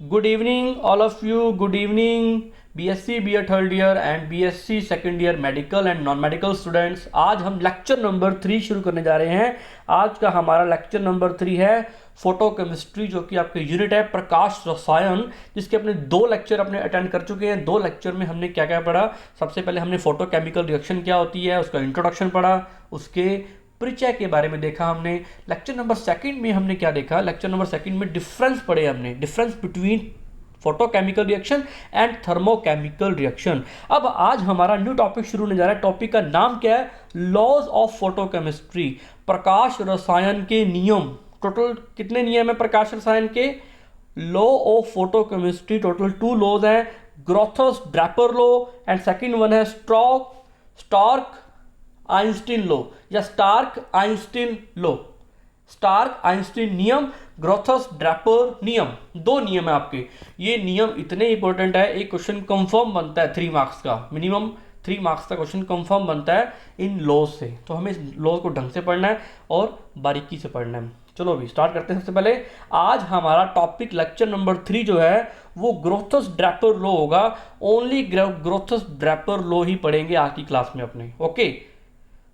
Good evening, all of you. Good evening, BSc BA third year and BSc second year medical and non medical students. आज हम lecture number 3 शुरू करने जा रहे हैं। आज का हमारा लेक्चर नंबर 3 है फोटो केमिस्ट्री, जो कि आपके यूनिट है प्रकाश रसायन, जिसके अपने 2 लेक्चर अपने अटेंड कर चुके हैं। 2 लेक्चर में हमने क्या क्या पढ़ा? सबसे पहले हमने फोटो केमिकल रिएक्शन क्या होती है उसका इंट्रोडक्शन पढ़ा, उसके परिचय के बारे में देखा हमने। लेक्चर नंबर सेकंड में हमने क्या देखा? लेक्चर नंबर सेकंड में डिफरेंस पढ़े हमने, difference between photochemical reaction and thermochemical reaction. अब आज हमारा न्यू टॉपिक शुरू होने जा रहा है। टॉपिक का नाम क्या है? लॉज ऑफ फोटोकेमिस्ट्री, प्रकाश रसायन के नियम। टोटल कितने नियम है प्रकाश रसायन के? Law of photochemistry total 2 laws हैं, Grotthuss Draper law and second one है स्टार्क आइंस्टीन लॉ या Stark Einstein law. Stark Einstein नियम, ग्रोथस ड्रैपर नियम, 2 नियम है आपके। ये नियम इतने इंपॉर्टेंट है, एक क्वेश्चन कंफर्म बनता है 3 मार्क्स का, मिनिमम 3 मार्क्स का क्वेश्चन कंफर्म बनता है इन लॉज से। तो हमें इस लॉ को ढंग से पढ़ना है और बारीकी से पढ़ना है। चलो अभी स्टार्ट करते हैं। सबसे पहले आज हमारा टॉपिक लेक्चर नंबर 3 जो है वो ग्रोथस ड्रैपर लॉ होगा। ओनली ग्रोथस ड्रैपर लॉ ही पढ़ेंगे आज की क्लास में अपने। ओके,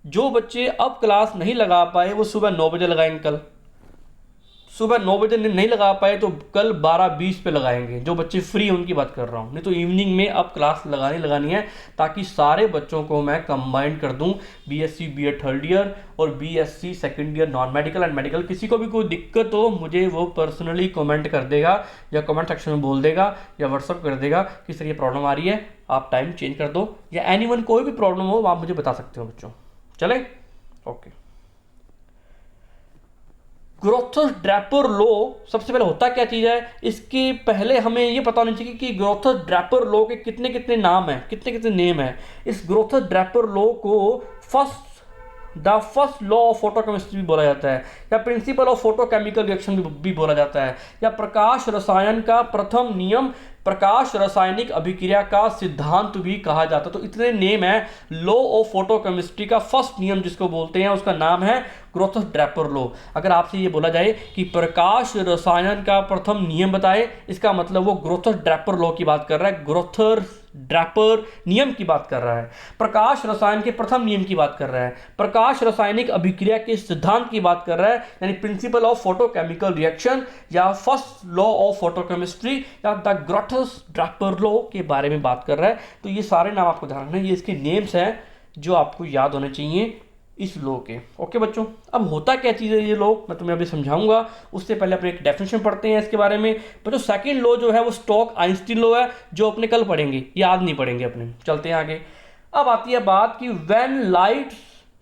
जो बच्चे अब क्लास नहीं लगा पाए वो सुबह 9 बजे लगाएंगे। कल सुबह 9 बजे नहीं लगा पाए तो कल 12:20 पे लगाएंगे। जो बच्चे फ्री हैं उनकी बात कर रहा हूँ, नहीं तो इवनिंग में अब क्लास लगानी है, ताकि सारे बच्चों को मैं कंबाइन कर दूँ। BSc BA थर्ड ईयर और BSc second year non medical and medical. किसी को भी कोई दिक्कत हो मुझे वो पर्सनली कमेंट कर देगा या कमेंट सेक्शन में बोल देगा या व्हाट्सअप कर देगा कि सर ये प्रॉब्लम आ रही है, आप टाइम चेंज कर दो, या एनीवन कोई भी प्रॉब्लम हो आप मुझे बता सकते हो बच्चों। चले ओके। ग्रोथस ड्रैपर लॉ सबसे पहले होता क्या चीज है? इसके पहले हमें ये पता होना चाहिए कि ग्रोथस ड्रैपर लॉ के कितने कितने नाम हैं, कितने कितने नेम हैं। इस ग्रोथस ड्रैपर लॉ को फर्स्ट लॉ ऑफ फोटोकेमिस्ट्री भी बोला जाता है, या प्रिंसिपल ऑफ फोटोकेमिकल रिएक्शन भी बोला जाता है, या प्रकाश रसायन का प्रथम नियम, प्रकाश रासायनिक अभिक्रिया का सिद्धांत भी कहा जाता है। तो इतने नेम है। लॉ ऑफ फोटोकेमिस्ट्री का फर्स्ट नियम जिसको बोलते हैं उसका नाम है ग्रोथस ड्रैपर लॉ। अगर आपसे ये बोला जाए कि प्रकाश रसायन का प्रथम नियम बताए, इसका मतलब वो ग्रोथस ड्रैपर लॉ की बात कर रहा है, ग्रोथस ड्रैपर नियम की बात कर रहा है, प्रकाश रसायन के प्रथम नियम की बात कर रहा है, प्रकाश रासायनिक अभिक्रिया के सिद्धांत की बात कर रहा है, यानी प्रिंसिपल ऑफ फोटोकेमिकल रिएक्शन या फर्स्ट लॉ ऑफ फोटोकेमिस्ट्री या द ग्रोथस ड्रैपर लॉ के बारे में बात कर रहा है। तो ये सारे नाम आपको ध्यान रखना है, ये इसके नेम्स हैं जो आपको याद होने चाहिए इस लॉ के। ओके बच्चों, अब होता क्या चीज़ है ये लॉ मैं तुम्हें अभी समझाऊंगा। उससे पहले अपने एक डेफिनेशन पढ़ते हैं इसके बारे में। बच्चों सेकंड लॉ जो है वो स्टोक आइंस्टीन लॉ है, जो अपने कल पढ़ेंगे, याद नहीं पढ़ेंगे अपने। चलते हैं आगे। अब आती है बात कि when light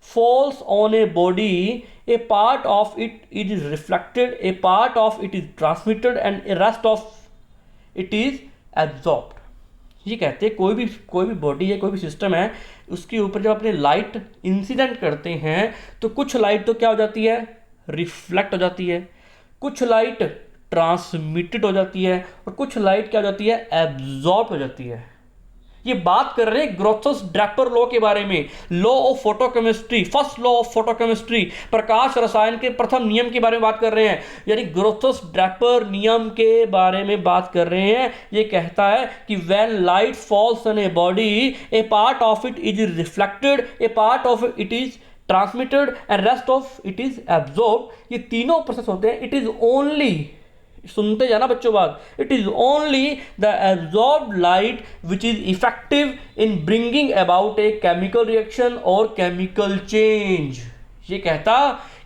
falls on a body, A part of it is reflected, A part of it is transmitted and A rest of it is absorbed. ये कहते हैं कोई भी बॉडी है, कोई भी सिस्टम है, उसके ऊपर जब अपने लाइट इंसिडेंट करते हैं तो कुछ लाइट तो क्या हो जाती है? रिफ्लेक्ट हो जाती है, कुछ लाइट ट्रांसमिटेड हो जाती है और कुछ लाइट क्या हो जाती है? एब्जॉर्ब हो जाती है। ये बात कर रहे हैं ग्रोथस ड्रैपर लॉ के बारे में, law of photochemistry, first law of photochemistry, प्रकाश रसायन के प्रथम नियम के बारे में बात कर रहे हैं, यानी ग्रोथस ड्रैपर नियम के बारे में बात कर रहे हैं। ये कहता है कि when light falls on a body, A part of it is reflected, A part of it is transmitted and rest of it is absorb. ये तीनों प्रोसेस होते हैं। इट इज ओनली, सुनते जाना बच्चों बात, it is only the absorbed light which is effective in bringing about a chemical reaction और chemical change. ये कहता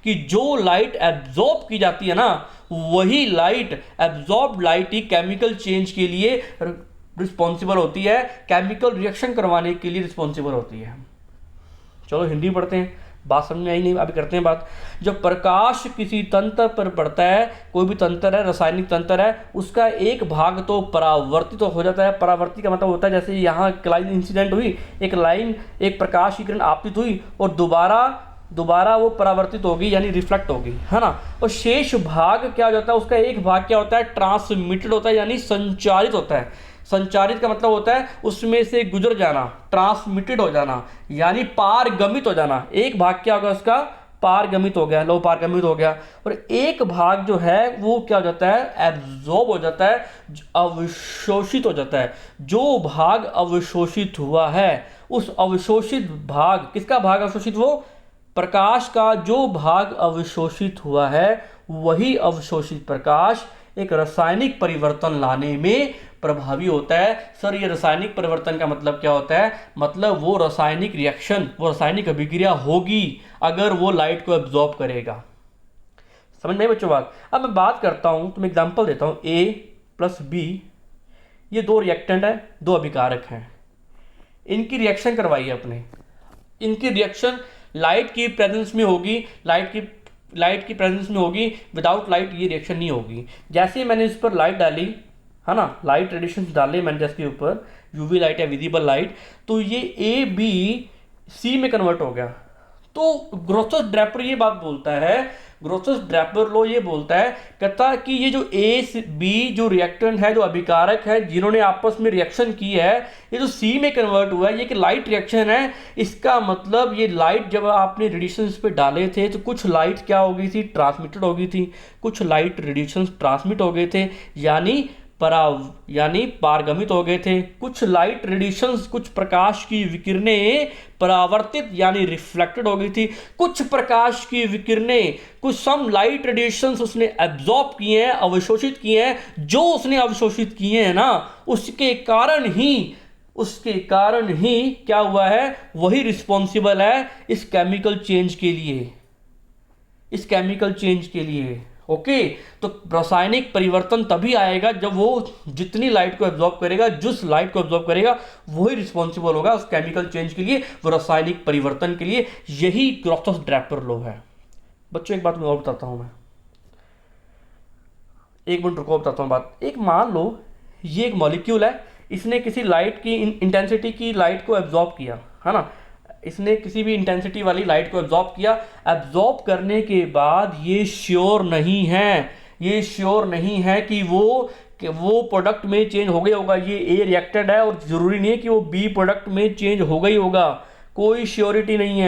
कि जो लाइट एब्जॉर्ब की जाती है ना, वही लाइट, एब्जॉर्ब्ड लाइट ही केमिकल चेंज के लिए रिस्पॉन्सिबल होती है, केमिकल रिएक्शन करवाने के लिए रिस्पॉन्सिबल होती है। चलो हिंदी पढ़ते हैं, बात समझ में आई नहीं? अभी करते हैं बात। जब प्रकाश किसी तंत्र पर पड़ता है, कोई भी तंत्र है, रासायनिक तंत्र है, उसका एक भाग तो परावर्तित तो हो जाता है। परावर्तित का मतलब होता है जैसे यहाँ लाइन इंसिडेंट हुई, एक प्रकाश की किरण आपतित हुई और दोबारा वो परावर्तित होगी, यानी रिफ्लेक्ट होगी, है ना। और शेष भाग क्या हो जाता है? उसका एक भाग क्या होता है? ट्रांसमिटेड होता है, यानी संचारित होता है। संचारित का मतलब होता है उसमें से गुजर जाना, ट्रांसमिटेड हो जाना, यानी पारगमित हो जाना। एक भाग क्या होगा उसका? पारगमित हो गया, लौह पारगमित हो गया, और एक भाग जो है वो क्या हो जाता है, एब्जॉर्ब हो जाता है, अवशोषित हो जाता है। जो भाग अवशोषित हुआ है उस अवशोषित भाग, किसका भाग अवशोषित, वो प्रकाश का जो भाग अवशोषित हुआ है वही अवशोषित प्रकाश एक रासायनिक परिवर्तन लाने में प्रभावी होता है। सर ये रासायनिक परिवर्तन का मतलब क्या होता है, मतलब वो रासायनिक रिएक्शन, वो रासायनिक अभिक्रिया होगी अगर वो लाइट को एब्जॉर्ब करेगा। समझ में बच्चों बात। अब मैं बात करता हूं, तो मैं एग्जांपल देता हूं, A प्लस B, ये दो रिएक्टेंट है, दो अभिकारक हैं, इनकी रिएक्शन करवाई अपने, इनकी रिएक्शन लाइट की प्रेजेंस में होगी, लाइट की प्रेजेंस में होगी, विदाउट लाइट ये रिएक्शन नहीं होगी। जैसे मैंने इस पर लाइट डाली है ना, लाइट रेडिएशन डाले मैंने जिसके ऊपर, यूवी लाइट या विजिबल लाइट, तो ये ए बी सी में कन्वर्ट हो गया। तो ग्रोथस ड्रैपर ये बात बोलता है, ग्रोथस ड्रैपर लॉ ये बोलता है, कहता है कि ये जो ए बी जो रिएक्टेंट है, जो अभिकारक है, जिन्होंने आपस में रिएक्शन की है, ये जो सी में कन्वर्ट हुआ है, ये कि लाइट रिएक्शन है। इसका मतलब ये लाइट जब आपने रेडिएशंस पे डाले थे तो कुछ लाइट क्या हो गई थी, ट्रांसमिटेड हो गई थी, कुछ लाइट रेडिएशंस ट्रांसमिट हो गए थे, यानी पारगमित हो गए थे। कुछ लाइट रेडिएशंस, कुछ प्रकाश की विकिरणें परावर्तित यानी रिफ्लेक्टेड हो गई थी, कुछ प्रकाश की विकिरणें, कुछ सम लाइट रेडिएशंस उसने एब्जॉर्ब किए हैं, अवशोषित किए हैं। जो उसने अवशोषित किए हैं ना, उसके कारण ही क्या हुआ है, वही रिस्पॉन्सिबल है इस केमिकल चेंज के लिए, ओके। तो रासायनिक परिवर्तन तभी आएगा जब वो जितनी लाइट को एब्जॉर्ब करेगा, जिस लाइट को एब्जॉर्ब करेगा वही रिस्पॉन्सिबल होगा उस केमिकल चेंज के लिए, वो रासायनिक परिवर्तन के लिए। यही ग्रोथस ड्रैपर लॉ है। बच्चों एक बात मैं और बताता हूं, मैं एक मिनट रुको, बताता हूं बात। एक मान लो ये एक मॉलिक्यूल है, इसने किसी लाइट की इंटेंसिटी की लाइट को एब्जॉर्ब किया, है ना, इसने किसी भी इंटेंसिटी वाली लाइट को एब्जॉर्ब किया। एब्जॉर्ब करने के बाद ये श्योर नहीं है कि वो प्रोडक्ट में चेंज हो गया होगा। ये ए रिएक्टेड है और जरूरी नहीं है कि वो बी प्रोडक्ट में चेंज हो गई होगा, कोई श्योरिटी नहीं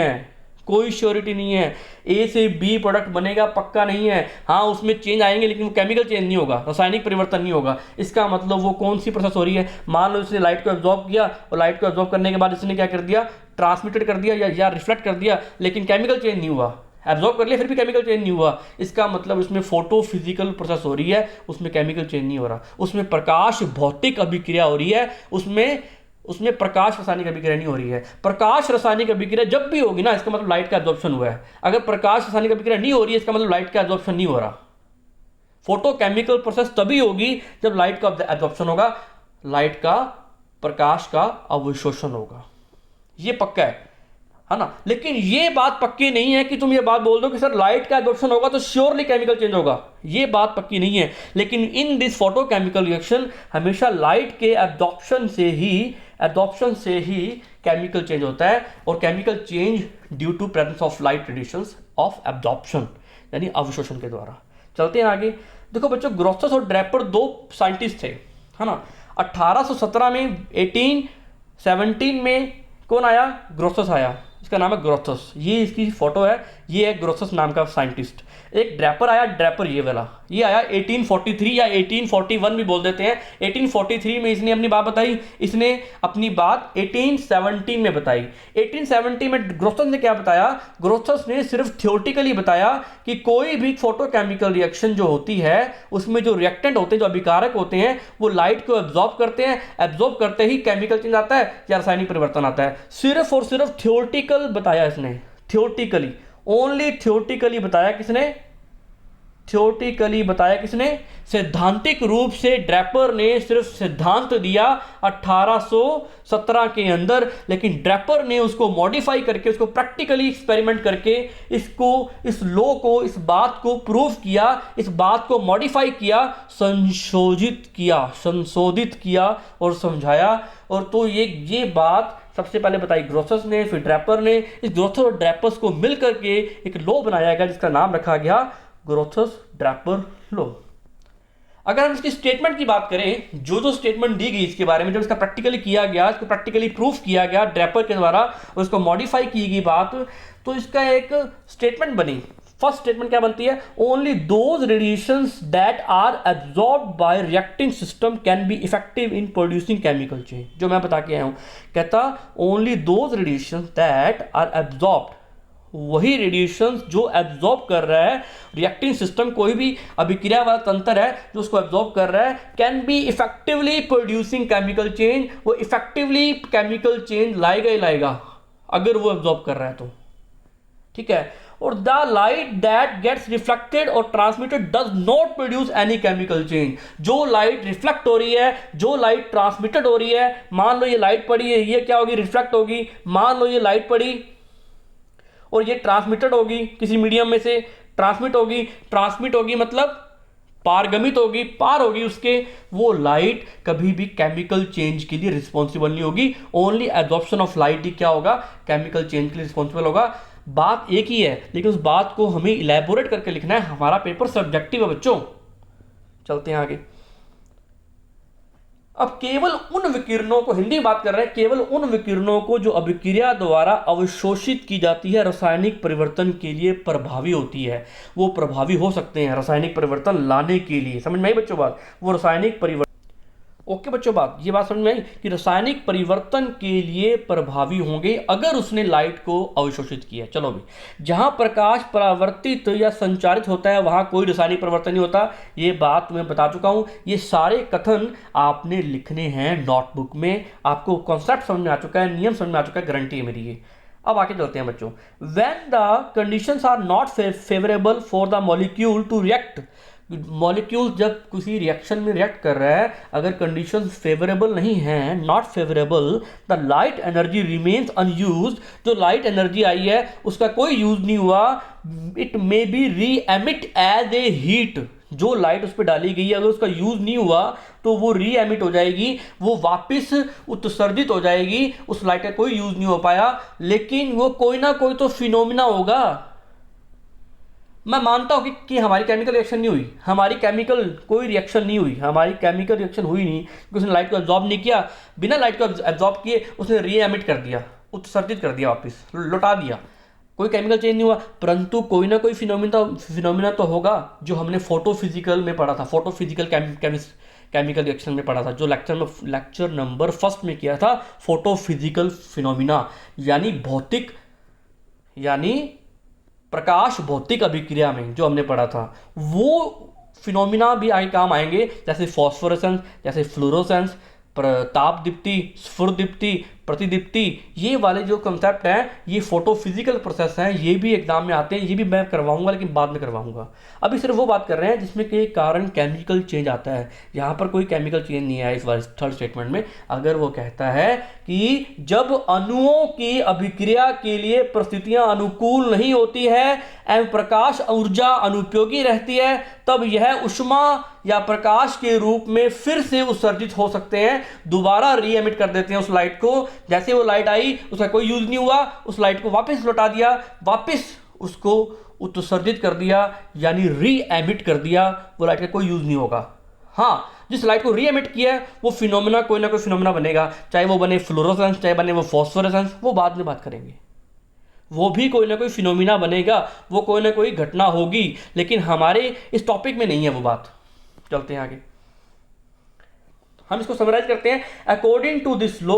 है। ए से बी प्रोडक्ट बनेगा पक्का नहीं है, हाँ उसमें चेंज आएंगे लेकिन वो केमिकल चेंज नहीं होगा, रासायनिक परिवर्तन नहीं होगा। इसका मतलब वो कौन सी प्रोसेस हो रही है, मान लो इसने लाइट को एब्जॉर्ब किया और लाइट को एब्जॉर्ब करने के बाद इसने क्या कर दिया, ट्रांसमिटेड कर दिया या रिफ्लेक्ट कर दिया, लेकिन केमिकल चेंज नहीं हुआ। एब्जॉर्ब कर लिया फिर भी केमिकल चेंज नहीं हुआ। इसका मतलब उसमें फोटो फिजिकल प्रोसेस हो रही है, उसमें केमिकल चेंज नहीं हो रहा, उसमें प्रकाश भौतिक अभिक्रिया हो रही है, उसमें प्रकाश रासायनिक अभिक्रिया नहीं हो रही है। प्रकाश रासायनिक अभिक्रिया जब भी होगी ना, इसका मतलब लाइट का एब्जॉर्प्शन हुआ है। अगर प्रकाश रासायनिक अभिक्रिया नहीं हो रही है, इसका मतलब लाइट का एब्जॉर्प्शन नहीं हो रहा। फोटो केमिकल प्रोसेस तभी होगी जब लाइट का एब्जॉर्प्शन होगा, लाइट का, प्रकाश का अवशोषण होगा। ये पक्का है ना। लेकिन ये बात पक्की नहीं है कि तुम ये बात बोल दो कि सर लाइट का एब्जॉर्प्शन होगा तो श्योरली केमिकल चेंज होगा, ये बात पक्की नहीं है। लेकिन इन दिस फोटोकेमिकल रिएक्शन हमेशा लाइट के एब्जॉर्प्शन से ही केमिकल चेंज होता है, और chemical change due to presence of light radiations of absorption यानी अवशोषण के द्वारा। चलते हैं आगे। देखो बच्चों, ग्रोथस और ड्रैपर दो साइंटिस्ट थे, है ना। 1817 में 1817 में कौन आया, ग्रोथस आया, इसका नाम है ग्रोथस। ये इसकी फोटो है, ये है ग्रोथस नाम का साइंटिस्ट। एक ड्रैपर आया, ड्रैपर ये वाला, ये आया 1843 या 1841 भी बोल देते हैं। 1843 में इसने अपनी बात बताई, इसने अपनी बात 1817 में बताई। 1817 में ग्रोथस ने क्या बताया, ग्रोथस ने सिर्फ थियोरेटिकली बताया कि कोई भी फोटोकेमिकल रिएक्शन जो होती है उसमें जो रिएक्टेंट होते हैं, जो अभिकारक होते हैं, वो लाइट को एब्जॉर्ब करते हैं, एब्जॉर्ब करते ही केमिकल चेंज आता है या रासायनिक परिवर्तन आता है। सिर्फ और सिर्फ थियोरेटिकल बताया इसने, थियोरेटिकली, ओनली थियोरेटिकली बताया। किसने, थियोरेटिकली बताया किसने, सैद्धांतिक रूप से ड्रैपर ने सिर्फ सिद्धांत दिया 1817 के अंदर, लेकिन ड्रैपर ने उसको मॉडिफाई करके, उसको प्रैक्टिकली एक्सपेरिमेंट करके, इस लॉ को, इस बात को प्रूव किया, इस बात को मॉडिफाई किया, संशोधित किया और समझाया। और तो ये बात सबसे पहले बताई ग्रोथस ने, फिर ड्रैपर ने। इस ग्रोथस और ड्रैपर्स को मिल करके एक लॉ बनाया गया जिसका नाम रखा गया ग्रोथस ड्रैपर लॉ। अगर हम इसकी स्टेटमेंट की बात करें, जो स्टेटमेंट दी गई इसके बारे में, जब इसका प्रैक्टिकली किया गया, इसको प्रैक्टिकली प्रूफ किया गया ड्रैपर के द्वारा और उसको मॉडिफाई की गई बात, तो इसका एक स्टेटमेंट बनी। फर्स्ट स्टेटमेंट क्या बनती है, only those radiations that are absorbed by reacting system can be effective in producing chemical change. जो मैं बता के आया हूं, कहता only those radiations that are absorbed, वही रेडिएशंस जो एब्जॉर्ब कर रहा है रिएक्टिंग सिस्टम, कोई भी अभिक्रिया वाला तंत्र है जो उसको एब्जॉर्ब कर रहा है, can be effectively producing chemical change, वो इफेक्टिवली केमिकल चेंज लाएगा ही लाएगा अगर वो एब्जॉर्ब कर रहा है तो, ठीक है। और the light that gets reflected और transmitted does not produce any chemical change. जो लाइट रिफ्लेक्ट हो रही है, जो लाइट ट्रांसमिटेड हो रही है, मान लो ये लाइट पड़ी है, ये क्या होगी, रिफ्लेक्ट होगी। मान लो ये लाइट पड़ी और ये ट्रांसमिटेड होगी, किसी मीडियम में से ट्रांसमिट होगी मतलब पारगमित होगी, पार होगी उसके, वो लाइट कभी भी केमिकल चेंज के लिए रिस्पॉन्सिबल नहीं होगी। ओनली एब्जॉर्प्शन ऑफ लाइट ही क्या होगा, केमिकल चेंज के लिए रिस्पॉन्सिबल होगा। बात एक ही है, लेकिन उस बात को हमें इलेबोरेट करके लिखना है। हमारा पेपर सब्जेक्टिव है बच्चों। चलते हैं आगे। अब केवल उन विकिरणों को, हिंदी में बात कर रहे हैं, केवल उन विकिरणों को जो अभिक्रिया द्वारा अवशोषित की जाती है रासायनिक परिवर्तन के लिए प्रभावी होती है, वो प्रभावी हो सकते हैं रासायनिक परिवर्तन लाने के लिए। समझ में आई बच्चों बात, वो रासायनिक परिवर्तन, ओके बच्चों बात, ये बात समझ में आई कि रासायनिक परिवर्तन के लिए प्रभावी होंगे अगर उसने लाइट को अवशोषित किया। चलो भी, जहां प्रकाश परावर्तित या संचारित होता है वहां कोई रासायनिक परिवर्तन नहीं होता। ये बात मैं बता चुका हूं। ये सारे कथन आपने लिखने हैं नोटबुक में। आपको कॉन्सेप्ट समझ में आ चुका है, नियम समझ में आ चुका है, गारंटी है मेरी ये। अब आगे चलते हैं बच्चों। When the conditions are not favourable for the molecule to react, molecule जब किसी रिएक्शन में रिएक्ट कर रहा है, अगर कंडीशन फेवरेबल नहीं है, not favourable, the light energy remains unused, जो लाइट एनर्जी आई है उसका कोई यूज नहीं हुआ। इट मे बी री एमिट एज ए हीट, जो लाइट उस पर डाली गई है अगर उसका यूज नहीं हुआ तो वो री एमिट हो जाएगी, वो वापस उत्सर्जित हो जाएगी, उस लाइट का कोई यूज नहीं हो पाया। लेकिन वो कोई ना कोई तो फिनोमिना होगा। मैं मानता हूं कि हमारी केमिकल रिएक्शन नहीं हुई, हमारी केमिकल कोई रिएक्शन नहीं हुई, हमारी केमिकल रिएक्शन हुई नहीं क्योंकि उसने लाइट को एब्जॉर्ब नहीं किया। बिना लाइट को एब्जॉर्ब किए उसने री एमिट कर दिया, उत्सर्जित कर दिया, वापस लौटा दिया, कोई केमिकल चेंज नहीं हुआ। परंतु कोई ना कोई फिनोमिना तो होगा, जो हमने फोटोफिजिकल में पढ़ा था, फोटोफिजिकल केमिकल रिएक्शन में पढ़ा था, जो लेक्चर नंबर 1 में किया था, फोटोफिजिकल फिनोमिना, यानी भौतिक, यानी प्रकाश भौतिक अभिक्रिया में जो हमने पढ़ा था, वो फिनोमिना भी आगे काम आएंगे, जैसे फॉस्फोरेसेंस, जैसे फ्लोरोसेंस, ताप दीप्ति, स्फुर दीप्ति, प्रतिदीप्ति। ये वाले जो कंसेप्ट हैं, ये फोटोफिजिकल प्रोसेस हैं, ये भी एग्जाम में आते हैं। ये भी मैं करवाऊंगा, लेकिन बाद में करवाऊंगा। अभी सिर्फ वो बात कर रहे हैं जिसमें के कारण केमिकल चेंज आता है। यहाँ पर कोई केमिकल चेंज नहीं है इस बार थर्ड स्टेटमेंट में। अगर वो कहता है कि जब अणुओं की अभिक्रिया के लिए परिस्थितियां अनुकूल नहीं होती है एवं प्रकाश ऊर्जा अनुपयोगी रहती है, तब यह ऊष्मा या प्रकाश के रूप में फिर से उत्सर्जित हो सकते हैं, दोबारा री एमिट कर देते हैं उस लाइट को। जैसे वो लाइट आई उसका कोई यूज नहीं हुआ, उस लाइट को वापस लौटा दिया, वापस उसको उत्सर्जित कर दिया, यानी री एमिट कर दिया। वो लाइट का कोई यूज नहीं होगा। हाँ, जिस लाइट को री एमिट किया है वो फिनोमिना, कोई ना कोई फिनोमिना बनेगा, चाहे वो बने फ्लोरोसेंस, चाहे बने वो फॉस्फोरेसेंस, वो बाद में बात करेंगे। वो भी कोई ना कोई फिनोमिना बनेगा, वो कोई ना कोई घटना होगी, लेकिन हमारे इस टॉपिक में नहीं है वो बात। चलते हैं आगे, हम इसको समराइज करते हैं। According to this law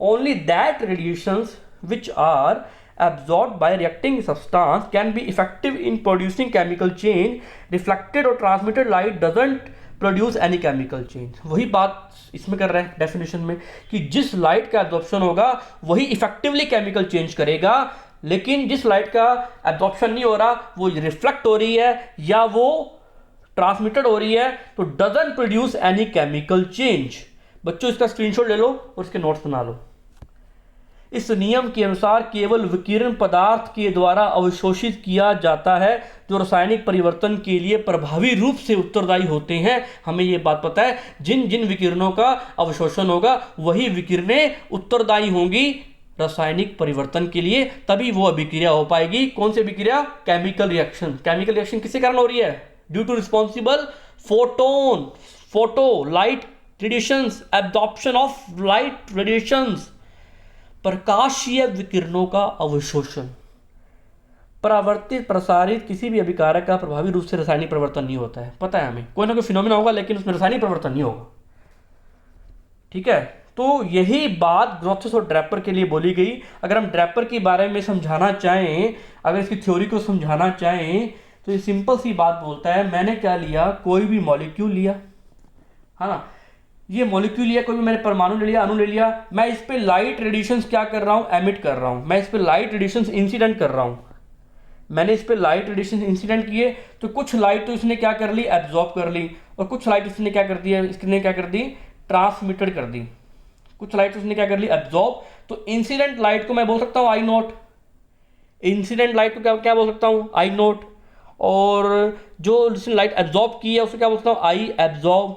only that radiations which are absorbed by reacting substance can be effective in producing chemical change. Reflected और transmitted light doesn't produce any chemical change. वही बात इसमें कर रहे हैं डेफिनेशन में कि जिस लाइट का एब्जॉर्प्शन होगा वही इफेक्टिवली केमिकल चेंज करेगा, लेकिन जिस लाइट का एब्जॉर्प्शन नहीं हो रहा, वो रिफ्लेक्ट हो रही है या वो ट्रांसमिटेड हो रही है, तो doesn't produce any chemical change. बच्चों इसका स्क्रीनशॉट ले लो और इसके नोट्स बना लो। इस नियम के अनुसार केवल विकिरण पदार्थ के द्वारा अवशोषित किया जाता है जो रासायनिक परिवर्तन के लिए प्रभावी रूप से उत्तरदायी होते हैं। हमें यह बात पता है, जिन जिन विकिरणों का अवशोषण होगा वही विकिरणें उत्तरदायी होंगी रासायनिक परिवर्तन के लिए, तभी वो अभिक्रिया हो पाएगी। कौन सी अभिक्रिया? Chemical reaction. केमिकल रिएक्शन किसके कारण हो रही है? Due to responsible photon, photo light radiations, absorption of light radiations, प्रकाशीय विकिरणों का अवशोषण। परावर्तित प्रसारित किसी भी अभिकारक का प्रभावी रूप से रासायनिक परिवर्तन नहीं होता है। पता है हमें कोई ना कोई फिनोमेना होगा लेकिन उसमें रासायनिक परिवर्तन नहीं होगा। ठीक है, तो यही बात ग्रोथस और ड्रैपर के लिए बोली गई। अगर हम ड्रैपर के बारे में समझाना चाहें, अगर इसकी थ्योरी को समझाना चाहें, तो ये सिंपल सी बात बोलता है, मैंने क्या लिया, कोई भी मॉलिक्यूल लिया, है ना, ये मॉलिक्यूल लिया, कोई भी मैंने परमाणु ले लिया, अणु ले लिया, मैं इस पे लाइट रेडिएशंस क्या कर रहा हूँ, एमिट कर रहा हूँ, मैं इस पे लाइट रेडिएशंस इंसिडेंट कर रहा हूँ। मैंने इस पे लाइट रेडिएशन इंसिडेंट किए तो कुछ लाइट तो इसने क्या कर ली, एब्जॉर्ब कर ली, और कुछ लाइट इसने क्या कर दिया, इसने क्या कर दी, ट्रांसमिटेड कर दी। कुछ लाइट उसने क्या कर ली, एब्जॉर्ब। तो इंसिडेंट लाइट को मैं बोल सकता हूँ आई नॉट, इंसिडेंट लाइट को क्या क्या बोल सकता हूँ, आई नॉट। और जो जिसने लाइट एब्जॉर्ब की है उसको क्या बोल सकता हूँ, आई एब्जॉर्ब,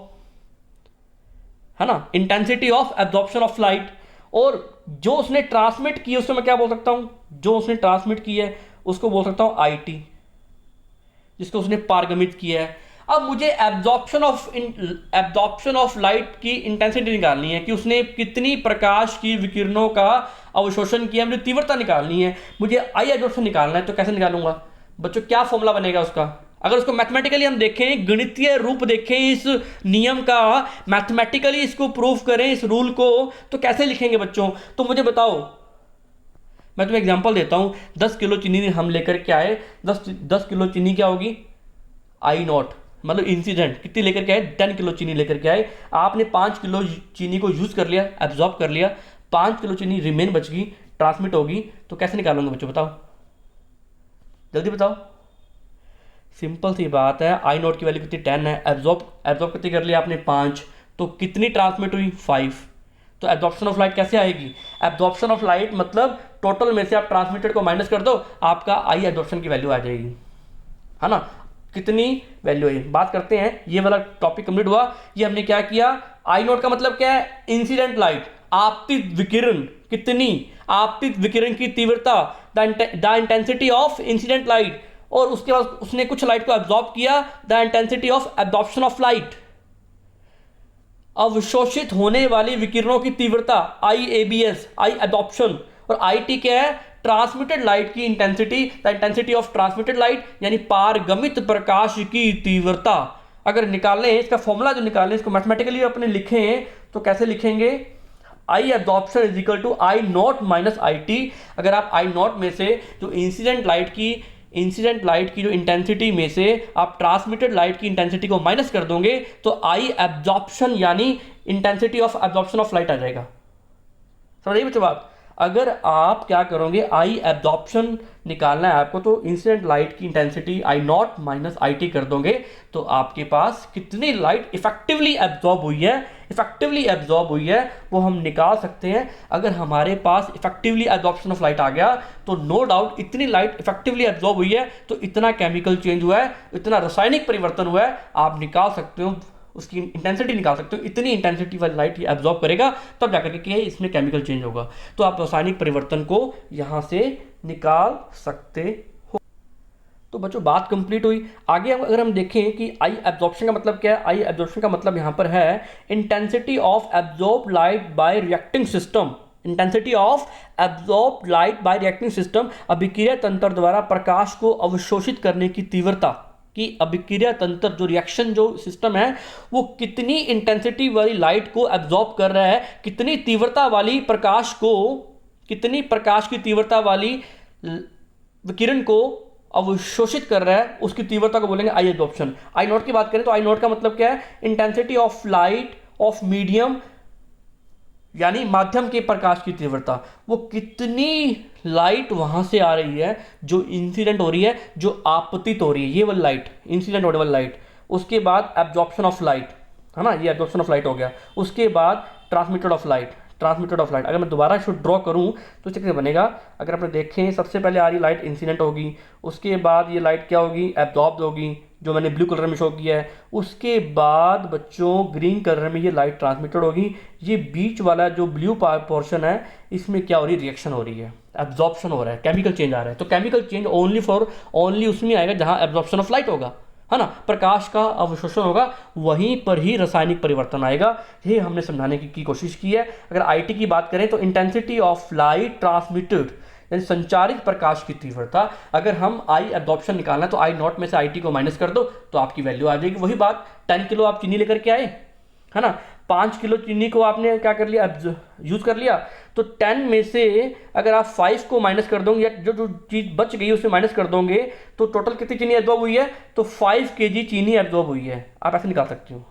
है ना, intensity of absorption of light. और जो उसने ट्रांसमिट की है उसको मैं क्या बोल सकता हूँ, जो उसने ट्रांसमिट की है उसको बोल सकता हूँ आई टी, जिसको उसने पारगमित किया है। अब मुझे एब्जॉर्प्शन ऑफ लाइट की इंटेंसिटी निकालनी है कि उसने कितनी प्रकाश की विकिरणों का अवशोषण किया, मुझे तीव्रता निकालनी है, मुझे आई एब्जॉर्प्शन निकालना है। तो कैसे निकालूंगा बच्चों, क्या फॉर्मूला बनेगा उसका? अगर उसको मैथमेटिकली हम देखें, गणितीय रूप देखें इस नियम का, मैथमेटिकली इसको प्रूफ करें इस रूल को, तो कैसे लिखेंगे बच्चों? तो मुझे बताओ, मैं तुम्हें एग्जांपल देता हूं। 10 किलो चीनी हम लेकर के आए, 10 किलो चीनी क्या होगी, आई नॉट, मतलब इंसिडेंट कितनी लेकर के आए, 10 किलो चीनी लेकर के आए। आपने 5 किलो चीनी को यूज कर लिया, एब्जॉर्ब कर लिया, 5 किलो चीनी रिमेन बच गई, ट्रांसमिट होगी। तो कैसे निकालोगे बच्चों, बताओ, जल्दी बताओ। सिंपल सी बात है, आई नॉट की वैल्यू कितनी, 10 है, एब्जॉर्ब कितनी कर लिया आपने, 5, तो कितनी ट्रांसमिट हुई, 5। तो एब्जॉर्प्शन ऑफ लाइट कैसे आएगी? एब्जॉर्प्शन ऑफ लाइट मतलब टोटल में से आप ट्रांसमिटेड को माइनस कर दो, आपका आई एब्जॉर्प्शन की वैल्यू आ जाएगी, है ना। कितनी वैल्यू है, बात करते हैं। ये वाला टॉपिक कंप्लीट हुआ। ये हमने क्या किया, आई नॉट का मतलब क्या है, इंसिडेंट लाइट, आपतित विकिरण, कितनी आपतित विकिरण की तीव्रता, the intensity of incident light. और उसके बाद उसने कुछ लाइट को एब्जॉर्ब किया, the intensity of absorption of light. अवशोषित होने वाली विकिरणों की तीव्रता, आई एबीएस, आई एडॉप्शन। और आई टी क्या है, ट्रांसमिटेड लाइट की intensity, the intensity of transmitted light, यानी पारगमित प्रकाश की तीव्रता। अगर निकालें इसका फॉर्मूला, जो निकालें इसको मैथमेटिकली अपने लिखें तो कैसे लिखेंगे, I absorption is equal to I naught minus I T. अगर आप आई नॉट में से जो इंसिडेंट लाइट की जो इंटेंसिटी में से आप ट्रांसमिटेड लाइट की इंटेंसिटी को माइनस कर दोगे तो आई एब्जॉर्प्शन यानी intensity of absorption of light आ जाएगा। समझिए बच्चों बात। अगर आप क्या करोगे, आई एब्जॉर्प्शन निकालना है आपको, तो इंसिडेंट लाइट की intensity I naught minus I T कर दोगे तो आपके पास कितनी लाइट इफेक्टिवली एब्जॉर्ब हुई है वो हम निकाल सकते हैं। अगर हमारे पास इफेक्टिवली एब्जॉर्प्शन ऑफ लाइट आ गया तो नो डाउट इतनी लाइट इफेक्टिवली एब्जॉर्ब हुई है, तो इतना केमिकल चेंज हुआ है, इतना रासायनिक परिवर्तन हुआ है, आप निकाल सकते हो, उसकी इंटेंसिटी निकाल सकते हो। इतनी इंटेंसिटी वाली लाइट ये एब्जॉर्ब करेगा तब जाकर के इसमें केमिकल चेंज होगा। तो आप रासायनिक परिवर्तन को यहां से निकाल सकते हो। तो बच्चों बात कंप्लीट हुई। आगे अगर हम देखें कि आई एब्जॉर्प्शन का मतलब क्या है, आई एब्जॉर्प्शन का मतलब यहां पर है intensity of absorb light by reacting system. Intensity of absorb light by reacting system, अभिक्रिया तंत्र द्वारा प्रकाश को अवशोषित करने की तीव्रता कि अभिक्रिया तंत्र जो रिएक्शन जो सिस्टम है वो कितनी इंटेंसिटी वाली लाइट को एब्जॉर्ब कर रहा है, कितनी तीव्रता वाली प्रकाश को, कितनी प्रकाश की तीव्रता वाली विकिरण को अवशोषित कर रहा है, उसकी तीव्रता को बोलेंगे आई एब्जॉर्प्शन। आई नॉट की बात करें तो आई नॉट का मतलब क्या है, intensity of light of medium, यानी माध्यम के प्रकाश की तीव्रता, वो कितनी लाइट वहां से आ रही है जो इंसिडेंट हो रही है, जो आपतित हो रही है, ये वाली लाइट, इंसिडेंट होने वाली लाइट। उसके बाद एब्जॉर्प्शन ऑफ लाइट, है ना, ये एब्जॉर्प्शन ऑफ लाइट हो गया। उसके बाद ट्रांसमिटेड ऑफ लाइट। अगर मैं दोबारा इसको ड्रॉ करूं तो कैसे बनेगा, अगर आपने देखें सबसे पहले आ रही लाइट इंसिडेंट होगी, उसके बाद ये लाइट क्या होगी, एब्जॉर्ब होगी, जो मैंने ब्लू कलर में शो किया है। उसके बाद बच्चों ग्रीन कलर में ये लाइट ट्रांसमिटेड होगी। ये बीच वाला जो ब्लू पोर्शन है इसमें क्या हो रही है, रिएक्शन हो रही है, एब्जॉर्प्शन हो रहा है, केमिकल चेंज आ रहा है। तो केमिकल चेंज ओनली उसमें आएगा जहां एब्जॉर्प्शन ऑफ लाइट होगा, है ना, प्रकाश का अवशोषण होगा, वहीं पर ही रासायनिक परिवर्तन आएगा। ये हमने समझाने की कोशिश की है। अगर आईटी की बात करें तो इंटेंसिटी ऑफ लाइट ट्रांसमिटेड, यानी संचारित प्रकाश की तीव्रता। अगर हम आई एब्जॉर्प्शन निकालना है तो आई नॉट में से आई टी को माइनस कर दो तो आपकी वैल्यू आ जाएगी। वही बात, 10 किलो आप चीनी लेकर के आए, है ना, 5 किलो चीनी को आपने क्या कर लिया, यूज़ कर लिया, तो 10 में से अगर आप 5 को माइनस कर दोगे या जो जो चीज़ बच गई उसमें माइनस कर दोगे तो टोटल कितनी चीनी एब्जॉर्ब हुई है, तो 5 kg चीनी एब्जॉर्ब हुई है। आप ऐसे निकाल सकते हो,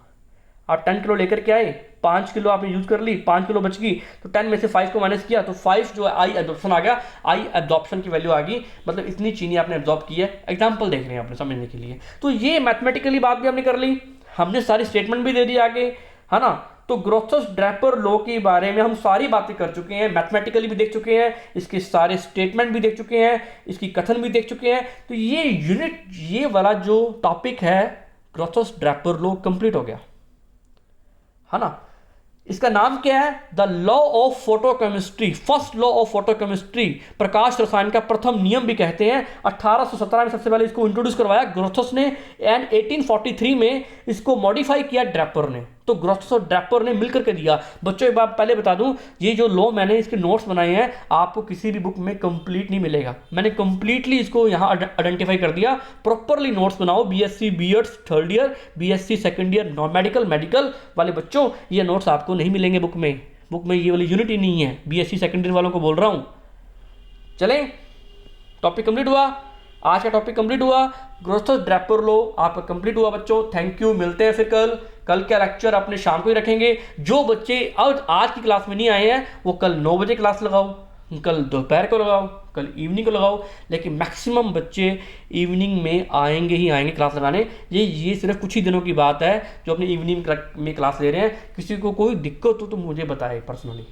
आप 10 किलो लेकर के आए, 5 किलो आपने यूज़ कर ली, 5 किलो बच गई, तो 10 में से 5 को माइनस किया तो 5 जो आई एब्जॉर्प्शन आ गया, आई एब्जॉर्प्शन की वैल्यू आ गई, मतलब इतनी चीनी आपने एब्जॉर्ब की है। एग्जाम्पल देख रहे हैं आपने समझने के लिए। तो ये मैथमेटिकली बात भी हमने कर ली, हमने सारी स्टेटमेंट भी दे दी आगे, है ना। तो ग्रोथस-ड्रैपर लॉ के बारे में हम सारी बातें कर चुके हैं, मैथमेटिकली भी देख चुके हैं, इसके सारे स्टेटमेंट भी देख चुके हैं, इसकी कथन भी देख चुके हैं। तो ये यूनिट, ये वाला जो टॉपिक है ग्रोथस-ड्रैपर लॉ, कंप्लीट हो गया, है ना। इसका नाम क्या है, the law of photochemistry, first law of photochemistry, प्रकाश रसायन का प्रथम नियम भी कहते हैं। 1817 में सबसे पहले इसको इंट्रोड्यूस करवाया ग्रोथस ने, एंड 1843 में इसको मॉडिफाई किया ड्रैपर ने। तो ग्रोथस और ड्रैपर ने मिलकर के दिया। बच्चों एक बात पहले बता दूं, ये जो लॉ मैंने इसके नोट्स बनाए हैं आपको किसी भी बुक में कंप्लीट नहीं मिलेगा। मैंने कंप्लीटली इसको यहाँ आइडेंटिफाई कर दिया। प्रॉपरली नोट्स बनाओ, BSc BEds third year, BSc second year, non medical medical वाले बच्चों, ये नोट्स आपको नहीं मिलेंगे बुक में। बुक में ये वाली यूनिट ही नहीं है, बीएससी सेकंड ईयर वालों को बोल रहा हूँ। चलें, टॉपिक कंप्लीट हुआ, आज का टॉपिक कंप्लीट हुआ, ग्रोथस-ड्रैपर लॉ आपका कंप्लीट हुआ बच्चों। थैंक यू, मिलते हैं फिर कल का लेक्चर अपने शाम को ही रखेंगे। जो बच्चे आज की क्लास में नहीं आए हैं वो कल 9 बजे क्लास लगाओ, कल दोपहर को लगाओ, कल इवनिंग को लगाओ, लेकिन मैक्सिमम बच्चे इवनिंग में आएंगे ही आएंगे क्लास लगाने। ये सिर्फ कुछ ही दिनों की बात है जो अपनी इवनिंग में क्लास ले रहे हैं। किसी को कोई दिक्कत हो तो मुझे बताए पर्सनली,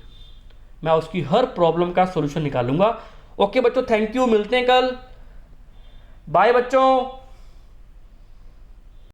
मैं उसकी हर प्रॉब्लम का सोल्यूशन निकालूंगा। ओके बच्चों, थैंक यू, मिलते हैं कल, बाय बच्चों।